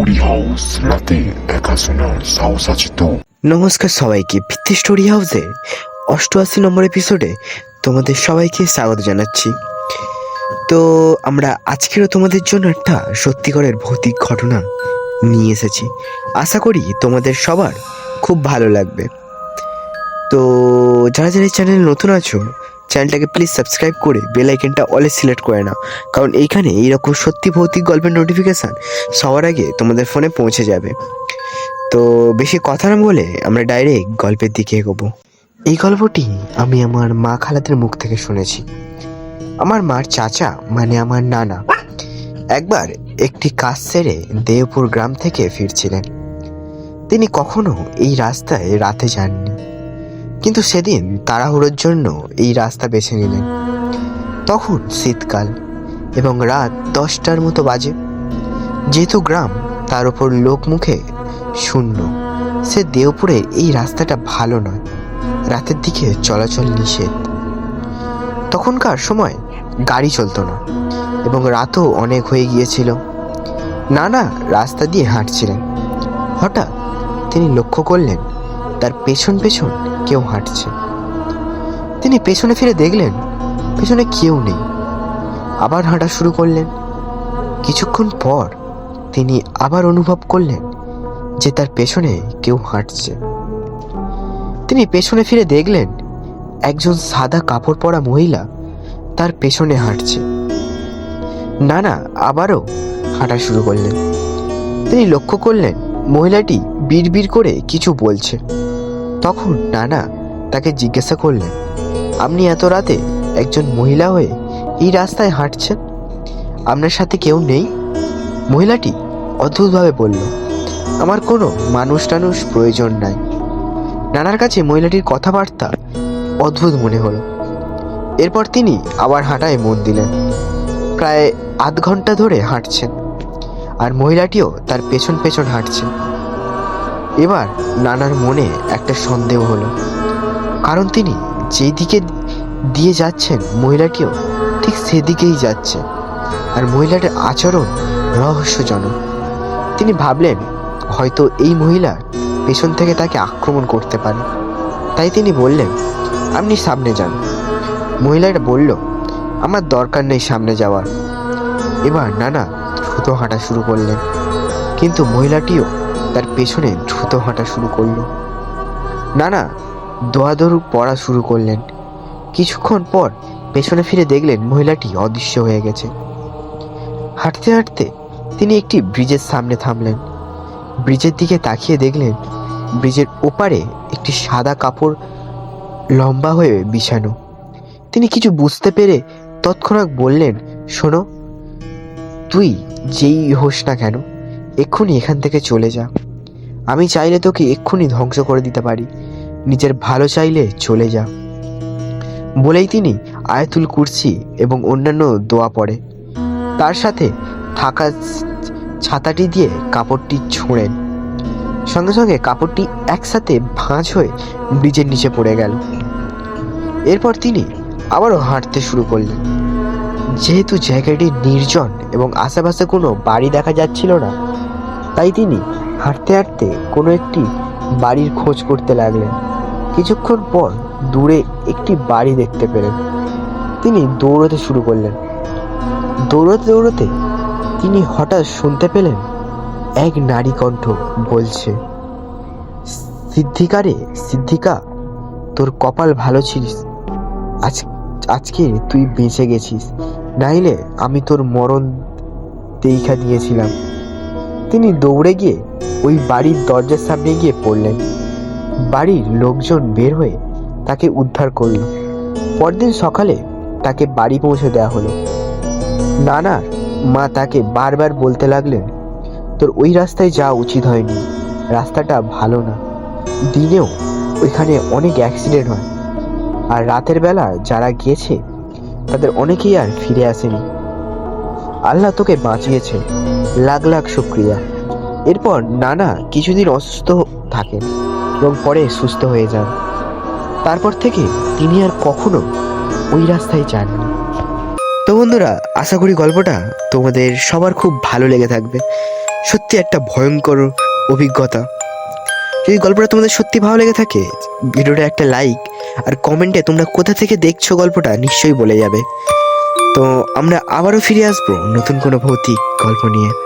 Story house রাতে একা শোনার সাহস আছে তো? নমস্কার সবাইকে, ভিত্তি স্টোরি হাউসে 88 নম্বর এপিসোডে তোমাদের সবাইকে স্বাগত জানাচ্ছি। তো আমরা আজকেরও তোমাদের জন্য একটা সত্যিকারের ভৌতিক ঘটনা নিয়ে এসেছি। আশা করি তোমাদের সবার খুব ভালো লাগবে। তো যারা যারা এই চ্যানেলে নতুন আছো, চ্যানেলটাকে প্লিজ সাবস্ক্রাইব করে বেল আইকনটা অলে সিলেক্ট করে নাও, কারণ এইখানে এইরকম সত্যি ভৌতিক গল্পের নোটিফিকেশান সবার আগে তোমাদের ফোনে পৌঁছে যাবে। তো বেশি কথা না বলে আমরা ডাইরেক্ট গল্পের দিকে এগোবো। এই গল্পটি আমি আমার মা খালাদের মুখ থেকে শুনেছি। আমার মার চাচা মানে আমার নানা একবার একটি কাজ সেরে দেওপুর গ্রাম থেকে ফিরছিলেন। তিনি কখনো এই রাস্তায় রাতে যাননি, কিন্তু সেদিন তাড়াহুড়োর জন্য এই রাস্তা বেছে নিলেন। তখন শীতকাল এবং রাত 10টার মতো বাজে। যেহেতু গ্রাম, তার উপর লোক মুখে শূন্য, সে দেওপুরের এই রাস্তাটা ভালো নয়, রাতের দিকে চলাচল নিষেধ। তখনকার সময় গাড়ি চলতো না এবং রাতও অনেক হয়ে গিয়েছিল। নানা রাস্তা দিয়ে হাঁটছিলেন। হঠাৎ তিনি লক্ষ্য করলেন তার পেছন পেছন কেউ হাঁটছে। তিনি পেছনে ফিরে দেখলেন পেছনে কেউ নেই। আবার হাঁটা শুরু করলেন। কিছুক্ষণ পর তিনি আবার অনুভব করলেন যে তার পেছনে কেউ হাঁটছে। তিনি পেছনে ফিরে দেখলেন একজন সাদা কাপড় পরা মহিলা তার পেছনে হাঁটছে। নানা আবারও হাঁটা শুরু করলেন। তিনি লক্ষ্য করলেন মহিলাটি বিড়বিড় করে কিছু বলছে। তখন নানা তাকে জিজ্ঞাসা করলেন, আপনি এত রাতে একজন মহিলা হয়ে এই রাস্তায় হাঁটছেন, আপনার সাথে কেউ নেই? মহিলাটি অদ্ভুতভাবে বলল, আমার কোনো মানুষ টানুষ প্রয়োজন নাই। নানার কাছে মহিলাটির কথাবার্তা অদ্ভুত মনে হলো। এরপর তিনি আবার হাঁটায় মন দিলেন। প্রায় আধ ঘন্টা ধরে হাঁটছেন আর মহিলাটিও তার পেছন পেছন হাঁটছে। এবার নানার মনে একটা সন্দেহ হলো, কারণ তিনি যেই দিকে দিয়ে যাচ্ছেন মহিলাটিও ঠিক সেদিকেই যাচ্ছে, আর মহিলাটার আচরণ রহস্যজনক। তিনি ভাবলেন হয়তো এই মহিলা পেছন থেকে তাকে আক্রমণ করতে পারে। তাই তিনি বললেন, আপনি সামনে যান। মহিলাটা বলল, আমার দরকার নেই সামনে যাওয়ার। এবার নানা দ্রুত হাঁটা শুরু করলেন, কিন্তু মহিলাটিও তার পেছনে দ্রুত হাঁটা শুরু করলো। নানা দোয়াদৌড় পড়া শুরু করলেন। কিছুক্ষণ পর পেছনে ফিরে দেখলেন মহিলাটি অদৃশ্য হয়ে গেছে। হাঁটতে হাঁটতে তিনি একটি ব্রিজের সামনে থামলেন। ব্রিজের দিকে তাকিয়ে দেখলেন ব্রিজের ওপারে একটি সাদা কাপড় লম্বা হয়ে বিছানো। তিনি কিছু বুঝতে পেরে তৎক্ষণাৎ বললেন, শোনো, তুই যেই হোস না কেন এক্ষুনি এখান থেকে চলে যা। আমি চাইলে তোকে এক্ষুনি ধ্বংস করে দিতে পারি, নিজের ভালো চাইলে চলে যা। বলেই তিনি আয়াতুল কুরসি এবং অন্যান্য দোয়া পড়ে তার সাথে থাকা ছাতাটি দিয়ে কাপড়টি ছোঁড়েন। সঙ্গে সঙ্গে কাপড়টি একসাথে ভাঁজ হয়ে ব্রিজের নিচে পড়ে গেল। এরপর তিনি আবারও হাঁটতে শুরু করলেন। যেহেতু জায়গাটি নির্জন এবং আশেপাশে কোনো বাড়ি দেখা যাচ্ছিল না, তাই তিনি হাঁটতে হাঁটতে কোনো একটি বাড়ির খোঁজ করতে লাগলেন। কিছুক্ষণ পর দূরে একটি বাড়ি দেখতে পেলেন। তিনি দৌড়তে শুরু করলেন। দৌড়তে দৌড়তে তিনি হঠাৎ শুনতে পেলেন এক নারী কণ্ঠ বলছে, সিদ্ধিকা রে সিদ্ধিকা, তোর কপাল ভালো ছিলিস, আজকে তুই বেঁচে গেছিস, নাইলে আমি তোর মরণ দেখা দিয়েছিলাম। তিনি দৌড়ে গিয়ে ওই বাড়ির দরজার সামনে গিয়ে পড়লেন। বাড়ির লোকজন বের হয়ে তাকে উদ্ধার করল। পরদিন সকালে তাকে বাড়ি পৌঁছে দেওয়া হলো। নানার মা তাকে বারবার বলতে লাগলেন, তোর ওই রাস্তায় যাওয়া উচিত হয়নি, রাস্তাটা ভালো না। দিনেও ওইখানে অনেক অ্যাক্সিডেন্ট হয়, আর রাতের বেলা যারা গিয়েছে তাদের অনেকেই আর ফিরে আসেনি। আল্লাহ তোকে বাঁচিয়েছে, লাখ লাখ শুক্রিয়া। এরপর নানা কিছুদিন অসুস্থ থাকেন এবং পরে সুস্থ হয়ে যান। তারপর থেকে তিনি আর কখনো ওই রাস্তায় যাননি। তো বন্ধুরা, আশা করি গল্পটা তোমাদের সবার খুব ভালো লেগে থাকবে। সত্যি একটা ভয়ঙ্কর অভিজ্ঞতা। যদি গল্পটা তোমাদের সত্যি ভালো লেগে থাকে, ভিডিওটা একটা লাইক আর কমেন্টে তোমরা কোথা থেকে দেখছো গল্পটা নিশ্চয়ই বলে যাবে। তো আমরা আবারও ফিরে আসবো নতুন কোনো ভৌতিক গল্প নিয়ে।